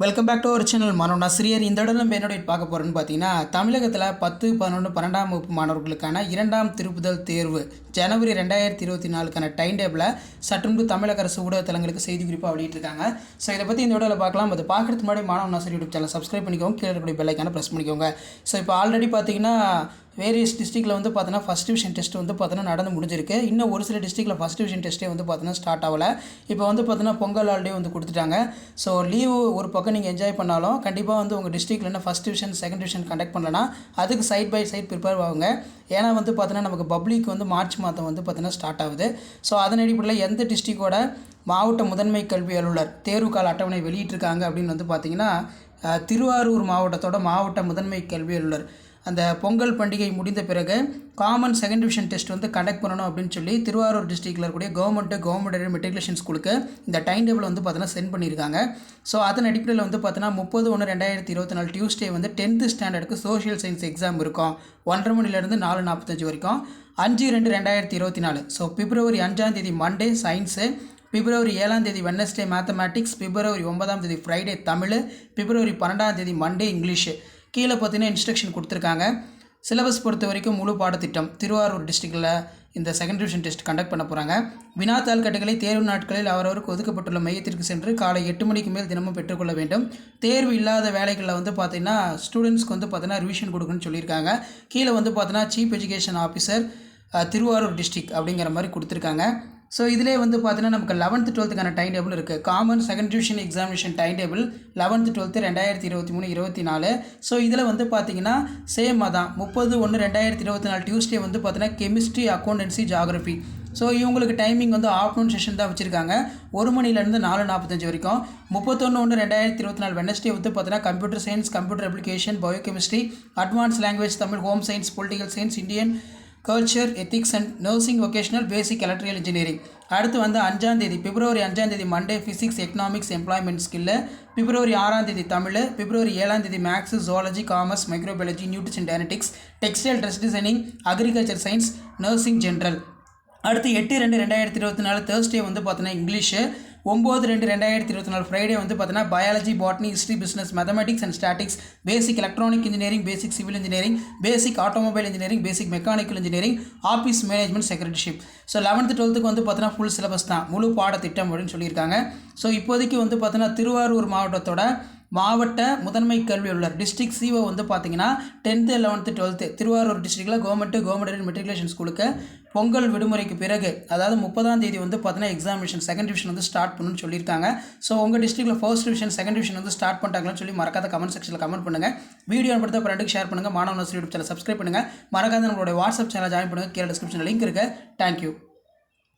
Welcome back to our channel மாணவன் ஆசிரியர். இந்த இடம் நம்ம என்னோட பார்க்க போகிறோன்னு பார்த்தீங்கன்னா, தமிழகத்தில் 10, 11, 12ஆம் வகுப்பு மாணவர்களுக்கான 2ஆம் திருப்புதல் தேர்வு ஜனவரி 2024க்கான டைம் டேபிளை சற்றுமுன்பு தமிழக அரசு ஊடகத்தலங்களுக்கு செய்தி குறிப்பாக வெளியிட்டிருக்காங்க. ஸோ இதை பற்றி இந்த வீடியோவில் பார்க்கலாம். அது பார்க்குறதுக்கு முன்னாடி மாணவன் ஆசிரியர் யூடியூப் சேனல் சப்ஸ்கிரைப் பண்ணிக்கோங்க, கீழே இருக்கக்கூடிய பெல் ஐக்கானை ப்ரெஸ் பண்ணிக்கோங்க. ஸோ இப்போ ஆல்ரெடி பார்த்தீங்கன்னா வேரியஸ் டிஸ்ட்ரிக்ட்டில் வந்து பார்த்தீங்கன்னா ஃபஸ்ட் டிவிஷன் டெஸ்ட் வந்து பார்த்தீங்கன்னா நடந்து முடிஞ்சிருக்கு. இன்னும் ஒரு சில டிஸ்ட்ரிக்ட்டில் ஃபஸ்ட் டிவிஷன் டெஸ்ட்டே வந்து பார்த்தீங்கன்னா ஸ்டார்ட் ஆகலை. இப்போ வந்து பார்த்தீங்கன்னா பொங்கல் ஹாலிடே வந்து கொடுத்துட்டாங்க. ஸோ லீவு ஒரு பக்கம் நீங்கள் என்ஜாய் பண்ணாலும் கண்டிப்பாக வந்து உங்கள் டிஸ்ட்ரிக்ட்டில் என்ன first division second division conduct பண்ணலன்னா அதுக்கு சைட் பை சைட் ப்ரிப்பேர் ஆகுங்க. ஏன்னா வந்து பார்த்தீங்கன்னா நமக்கு பப்ளிக் வந்து மார்ச் மாதம் வந்து பார்த்தீங்கன்னா ஸ்டார்ட் ஆகுது. ஸோ அதன் அடிப்படையில் எந்த டிஸ்ட்ரிக்டோட மாவட்ட முதன்மை கல்வி அலுவலர் தேர்வுக்கால அட்டவணை வெளியிட்டிருக்காங்க அப்படின்னு வந்து பார்த்தீங்கன்னா, திருவாரூர் மாவட்டத்தோட மாவட்ட முதன்மை கல்வி அலுவலர் அந்த பொங்கல் பண்டிகை முடிந்த பிறகு காமன் செகண்ட் டிவிஷன் டெஸ்ட் வந்து கண்டக்ட் பண்ணணும் அப்படின்னு சொல்லி திருவாரூர் டிஸ்ட்ரிக்டில் இருக்கக்கூடிய கவர்மெண்ட் மெட்ரிகுலேஷன் ஸ்கூலுக்கு இந்த டைம் டேபிள் வந்து பார்த்தீங்கன்னா சென்ட் பண்ணியிருக்காங்க. ஸோ அதன் அடிப்படையில் வந்து பார்த்தீங்கன்னா 30/1/2024 டியூஸ்டே வந்து 10th ஸ்டாண்டர்டுக்கு சோஷியல் சயின்ஸ் எக்ஸாம் இருக்கும். 1:30 மணிலேருந்து 4:45 வரைக்கும். 5/2/2024. ஸோ பிப்ரவரி 5ஆம் தேதி மண்டே சயின்ஸு, பிப்ரவரி 7ஆம் தேதி வெட்னஸ்டே மேத்தமேட்டிக்ஸ், பிப்ரவரி 9ஆம் தேதி ஃப்ரைடே தமிழ், பிப்ரவரி 12ஆம் தேதி மண்டே இங்கிலீஷு. கீழே பார்த்தீங்கன்னா இன்ஸ்ட்ரக்ஷன் கொடுத்துருக்காங்க. சிலபஸ் பொறுத்த வரைக்கும் முழு பாடத்திட்டம் திருவாரூர் டிஸ்ட்ரிக்டில் இந்த செகண்ட் டிவிஷன் டெஸ்ட் கண்டக்ட் பண்ண போகிறாங்க. வினாத்தாள் கட்டுகளை தேர்வு நாட்களில் அவரவருக்கு ஒதுக்கப்பட்டுள்ள மையத்திற்கு சென்று காலை 8 மணிக்கு மேல் தினமும் பெற்றுக்கொள்ள வேண்டும். தேர்வு இல்லாத வேலைகளில் வந்து பார்த்திங்கன்னா ஸ்டூடெண்ட்ஸ்க்கு வந்து பார்த்தீங்கன்னா ரிவிஷன் கொடுக்குன்னு சொல்லியிருக்காங்க. கீழே வந்து பார்த்தீங்கன்னா chief education officer Thiruvarur district அப்படிங்கிற மாதிரி கொடுத்துருக்காங்க. ஸோ இதிலே வந்து பார்த்தீங்கன்னா நமக்கு 11th 12th டைம் டேபிள் இருக்குது. Common second division examination time table 11th 12th 2023-24. So இதில் வந்து பார்த்தீங்கன்னா சேம் அதான் 30/1/2024 டியூஸ்டே வந்து பார்த்தீங்கன்னா கெமிஸ்ட்ரி, அக்கௌண்டன்சி, ஜியாகிரஃபி. ஸோ இவங்களுக்கு டைமிங் வந்து ஆஃப்டர்நூன் செஷன் தான் வச்சுருக்காங்க. 1 மணிலேருந்து 4:45 வரைக்கும். 31/1/2024 வெட்னஸ்டே வந்து பார்த்தீங்கன்னா computer science, computer application, biochemistry, advance language Tamil, home science, political science, Indian culture, ethics and nursing vocational, basic electrical engineering. அடுத்து வந்து 5ஆம் தேதி பிப்ரவரி 5ஆம் தேதி Monday physics, economics, employment skill. February 6ஆம் தேதி தமிழ், பிப்ரவரி 7ஆம் தேதி maths, zoology, commerce, microbiology, nutrition, dietetics, textile, dress designing, agriculture science, nursing general. அடுத்து 8/2/2024 தேர்ஸ்டே வந்து பார்த்தீங்கன்னா இங்கிலீஷு. 9/2/2024 ஃப்ரைடே வந்து பார்த்தீங்கன்னா biology, botany, history, business, mathematics and statics, basic electronic engineering, basic civil engineering, basic automobile engineering, basic mechanical engineering, office management, secretaryship. So 11th 12th வந்து பார்த்தீங்கன்னா full syllabus தான், முழு பாடத்திட்டம் அப்படின்னு சொல்லியிருக்காங்க. ஸோ இப்போதைக்கு வந்து பார்த்தீங்கன்னா திருவாரூர் மாவட்டத்தோட மாவட்ட முதன்மை கல்வி அலுவலர் டிஸ்ட்ரிக்ட் சிஓ வந்து பார்த்தீங்கன்னா 10th 11th 12th திருவாரூர் டிஸ்ட்ரிக்டில் கவர்மெண்ட் மெட்ரிகுலேஷன் ஸ்கூலுக்கு பொங்கல் விடுமுறைக்கு பிறகு அதாவது 30ஆம் தேதி வந்து பார்த்தீங்கன்னா எக்ஸாமினேஷன் செகண்ட் டிவிஷன் வந்து ஸ்டார்ட் பண்ணணும்னு சொல்லியிருக்காங்க. ஸோ உங்கள் டிஸ்ட்ரிக்டில் ஃபர்ஸ்ட் டிவிஷன் செகண்ட் டிவிஷன் வந்து ஸ்டார்ட் பண்ணிட்டாங்கன்னு சொல்லி மறக்காத கமெண்ட் செக்ஷனில் கமெண்ட் பண்ணுங்கள். வீடியோ படுத்த ஃப்ரெண்டுக்கு ஷேர் பண்ணுங்கள். மாணவன் யூடியூப் சேனல் சப்ஸ்கிரைப் பண்ணுங்கள். மறக்காத நம்மளுடைய வாட்ஸ்அப் சேனல் ஜாயின் பண்ணுங்கள். கீழே டிஸ்கிரிப்ஷனில் லிங்க் இருக்குது. தேங்க்யூ.